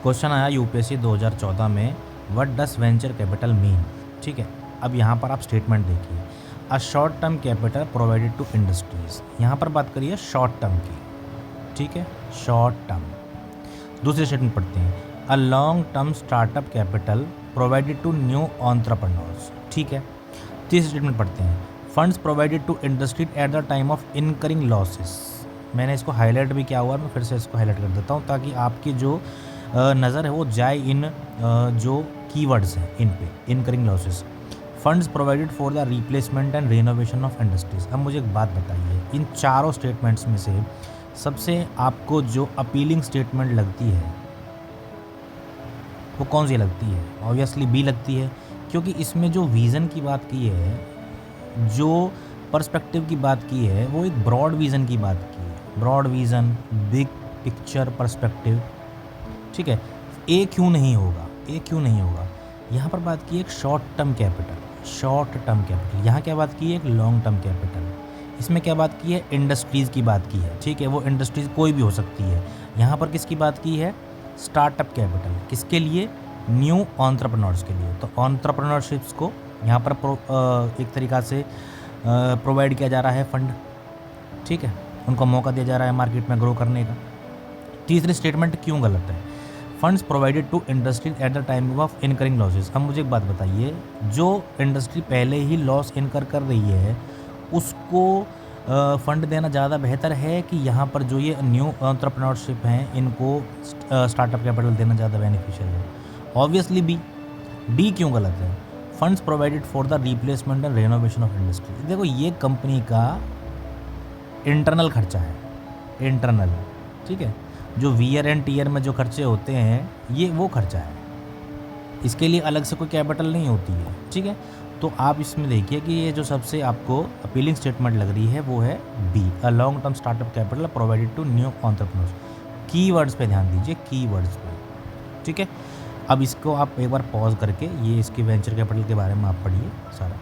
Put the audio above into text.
Question आया UPSC 2014 में, what does venture capital mean. ठीक है, अब यहाँ पर आप स्टेटमेंट देखिए, a short term capital provided to industries. यहाँ पर बात करिए शॉर्ट टर्म की, ठीक है, शॉर्ट टर्म। दूसरी स्टेटमेंट पढ़ते हैं, a long term startup capital provided to new entrepreneurs. ठीक है, तीसरी स्टेटमेंट पढ़ते हैं, funds provided to industry at the time of incurring losses. मैंने इसको हाईलाइट भी किया हुआ है, मैं फिर से इसको हाईलाइट कर देता हूँ ताकि आपकी जो नज़र है वो जाए इन जो कीवर्ड्स हैं इन पे, incurring losses, funds provided for the replacement and renovation of industries. अब मुझे एक बात बताइए, इन चारों स्टेटमेंट्स में से सबसे आपको जो अपीलिंग स्टेटमेंट लगती है वो कौन सी लगती है? ऑब्वियसली बी लगती है, क्योंकि इसमें जो विज़न की बात की है, जो पर्सपेक्टिव की बात की है, वो एक ब्रॉड विज़न की बात की है, broad vision, big picture perspective. ठीक है, ए क्यों नहीं होगा, ए क्यों नहीं होगा? यहाँ पर बात की है एक short term capital, short term capital. यहाँ क्या बात की है? एक लॉन्ग टर्म कैपिटल। इसमें क्या बात की है? इंडस्ट्रीज़ की बात की है। ठीक है, वो इंडस्ट्रीज़ कोई भी हो सकती है। यहाँ पर किसकी बात की है? Startup capital. किसके लिए? न्यू एंटरप्रेन्योर्स के लिए। तो एंटरप्रेन्योरशिप्स को यहाँ पर एक तरीक़ा से प्रोवाइड किया जा रहा है फंड। ठीक है, उनको मौका दिया जा रहा है मार्केट में ग्रो करने का। तीसरी स्टेटमेंट क्यों गलत है? Funds provided to industry at the time of incurring losses. अब मुझे एक बात बताइए, जो इंडस्ट्री पहले ही लॉस इनकर कर रही है उसको फ़ंड देना ज़्यादा बेहतर है कि यहाँ पर जो ये न्यू एंटरप्रेन्योरशिप हैं इनको स्टार्टअप कैपिटल देना ज़्यादा बेनिफिशियल है? Obviously B. डी क्यों गलत है? Funds provided for the replacement and renovation of industry. देखो, ये कंपनी का इंटरनल खर्चा है, इंटरनल। ठीक है, जो वीयर एंड टीयर में जो खर्चे होते हैं ये वो खर्चा है, इसके लिए अलग से कोई कैपिटल नहीं होती है। ठीक है, तो आप इसमें देखिए कि ये जो सबसे आपको अपीलिंग स्टेटमेंट लग रही है वो है B, a long term startup capital provided to new entrepreneurs. Keywords पे ध्यान दीजिए, कीवर्ड्स पे। ठीक है, अब इसको आप एक बार पॉज करके ये इसके वेंचर कैपिटल के बारे में आप पढ़िए सारा।